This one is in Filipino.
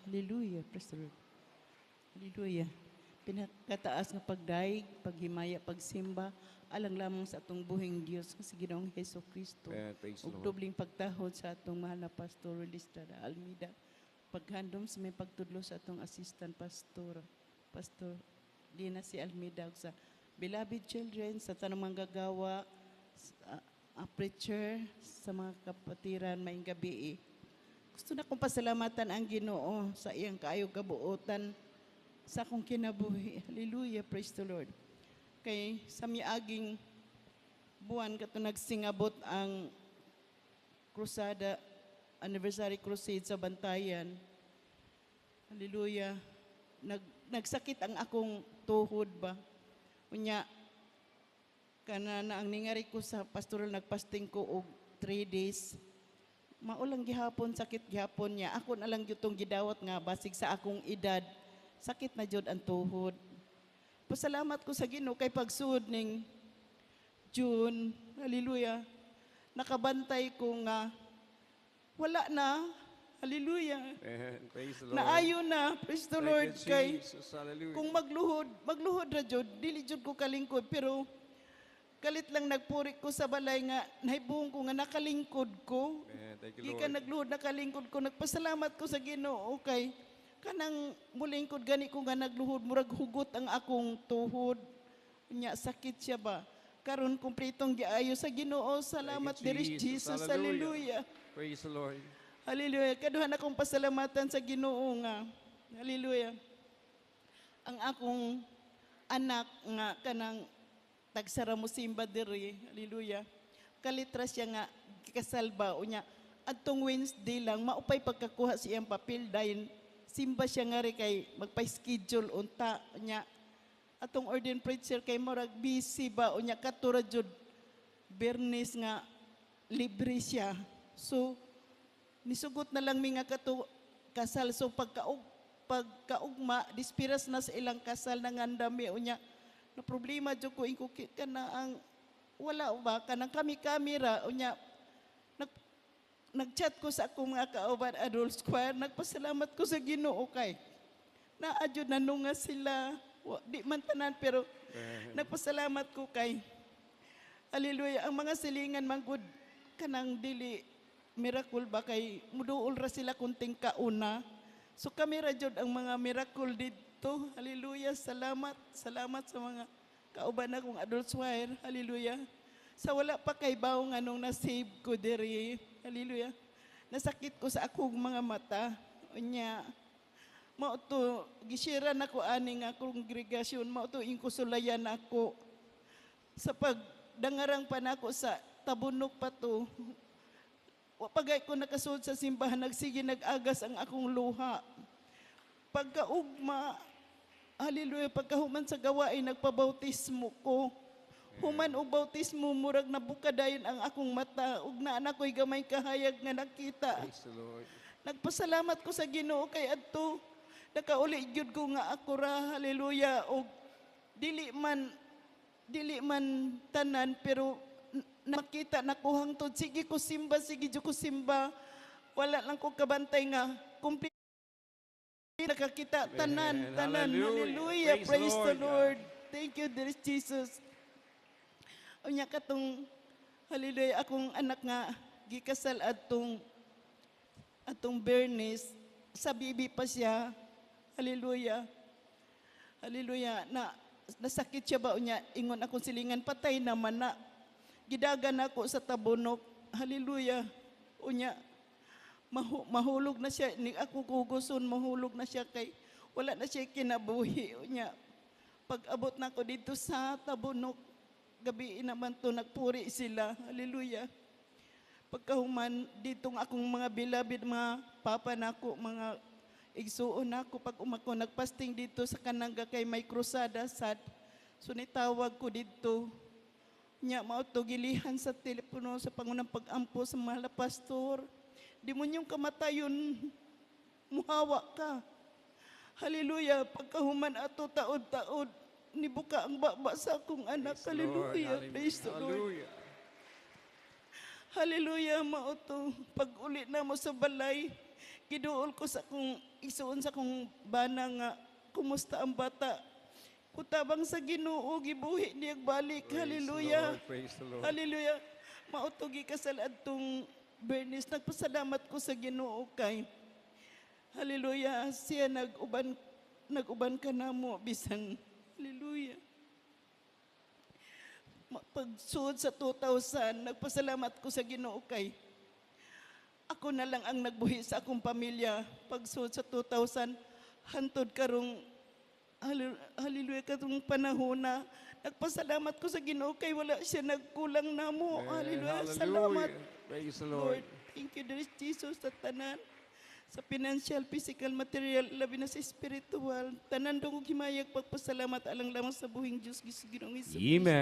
Hallelujah. Praise the Lord. Hallelujah. Pinakataas nga pagdaig, paghimaya, pagsimba, alang lamang sa atong buhing Dios nga si Ginoong Hesus Kristo. Amen. Praise the Ug Lord. dobling pagtahod sa atong mahal na Pastor Estrada Almeida. Paghandom sa may pagtudlo sa atong assistant pastor, Pastor Dina si Almeida, ug sa beloved children, sa tanang manggagawa, preacher, sa mga kapatiran, maayong gabi. Gusto na kong pasalamatan ang Ginoo sa iyang kaayog kabuotan sa akong kinabuhi. Hallelujah, praise the Lord. Kay sa miaging buwan kato nagsingabot ang krusada, anniversary crusade sa Bantayan. Hallelujah. Nagsakit ang akong tuhod ba. Unya, kana na ang ningari ko sa pastoral, nagpasting ko og 3 days. Maulang gihapon, sakit gihapon niya. Ako na lang yutong gidawat nga basig sa akong edad. Sakit na jud ang tuhod. Pasalamat ko sa Ginoo kay pagsud ning June, hallelujah, nakabantay ko nga wala na, hallelujah. Amen. Praise the Lord. Naayo na, praise the Thank Lord, you, kay Jesus. Hallelujah. kung magluhod ra jud, dili jud ko kalingkod, pero kalit lang nagpuri ko sa balay nga nahibuong ko nga nakalingkod ko. Amen. Thank you, Di Lord. ka nagluhod, nakalingkod ko. Nagpasalamat ko sa Ginoo kay kanang mulingkod gani ko nga nagluhod, murag hugot ang akong tuhod. Nya sakit siya ba? Karon kumpletong giayo sa Ginoo. Salamat Thank you, diri Jesus. Jesus. Hallelujah. Praise the Lord. Hallelujah. Kaduhan akong pasalamatan sa Ginoo nga. Hallelujah. Ang akong anak nga kanang tagsara mo simba diri. Hallelujah. Kalitra siya nga kasalba unya adtong Wednesday lang maupay pagkakuha siyang papel dahil simba siya nga rin kay magpa-schedule unta nya atong ordained preacher kay murag busy ba unya katura jud Bernes nga libre siya. So nisugot na lang mi nga kasal, so pagkaugma dispiras na sa ilang kasal nangandami unya na problema jud ko ingko kana ang wala ba kanang kami ra unya nagchat ko sa akong mga kauban adult square, nagpasalamat ko sa Ginoo kay naadyo nanunga sila, di man tanan pero nagpasalamat ko kay hallelujah, ang mga silingan man good kanang dili miracle ba kay muduol ra sila kunting kauna, so kami ra jud ang mga miracle dito. Hallelujah, salamat sa mga kauban akong adult square. Hallelujah. Sa wala pa kay bawo nga nung na-save ko diri. Hallelujah. Nasakit ko sa akong mga mata. Unya, mao to gisira na ko ani nga kongregasyon, mao to ingkusulayan ako sa pagdangarang pa nako sa tabunok pa to. Pagay ko nakasud sa simbahan, nagsige nag-agas ang akong luha. Pagkaugma, hallelujah, pagkahuman sa gawain, nagpabautismo ko. Human o bautismo, murag nabukadayon ang akong mata. Ug na anak ko'y gamay kahayag nga nakita. Praise the Lord. Nagpasalamat ko sa Ginoo kay adto. Nakauli gyud ko nga ako ra, hallelujah. Og dili man tanan, pero nakita na ko hangtod. Sige ko simba, sige jud ko simba. Wala lang ko kabantay nga complete nakakita tanan. Hallelujah. Praise the Lord. Thank you, dear Jesus. Unya katong hallelujah, akong anak nga gikasal atong Bernes, sa bibi pa siya. Hallelujah. Hallelujah. Nasakit siya ba unya, ingon akong silingan, patay naman na. Gidagan ako sa tabunok. Hallelujah. Unya mahulog na siya, ni ako kuguson, mahulog na siya kay wala na siya kinabuhi. Unya pag-abot na ako dito sa tabunok, gabi naman to nagpuri sila. Hallelujah. Pagkahuman ditong akong mga beloved, mga papa nako, mga igsuon nako, pag umako nagpasting dito sa Kananga kay may krusada sad. So nitawag ko dito. Nya mao to gilihan sa telepono sa pangunang pag-ampo sa mahal na pastor. Di mo niyong kamatayon, muhawa ka. Hallelujah. Pagkahuman ato taod-taod, nibuka ang baba sa akong anak. Hallelujah. Praise the Lord. Hallelujah. Mao to pag uli na mo sa balay, Giduol ko sa kung isuon sa kung bana nga kumusta ang bata. Kutabang sa Ginoo gibuhi niya balik. Hallelujah. Praise the Lord. Hallelujah. Mautugi ka sa adtong Bernice. Nagpasalamat ko sa Ginoo kay. Hallelujah. Siya naguban ka na mo bisan. Hallelujah. Pagsuod sa 2000, nagpasalamat ko sa Ginoo kay. Ako na lang ang nagbuhi sa akong pamilya. Pagsuod sa 2000, hantod karong hallelujah karong panahon na nagpasalamat ko sa Ginoo kay wala siya nagkulang namo. Hallelujah. Salamat. Praise the Lord. Lord, thank you, dear Jesus, sa tanan. Sa financial, physical, material, labi na sa spiritual. Tanan dong himayag pagpasalamat alang lamang sa buhing Diyos, Ginoong Hesus. Amen.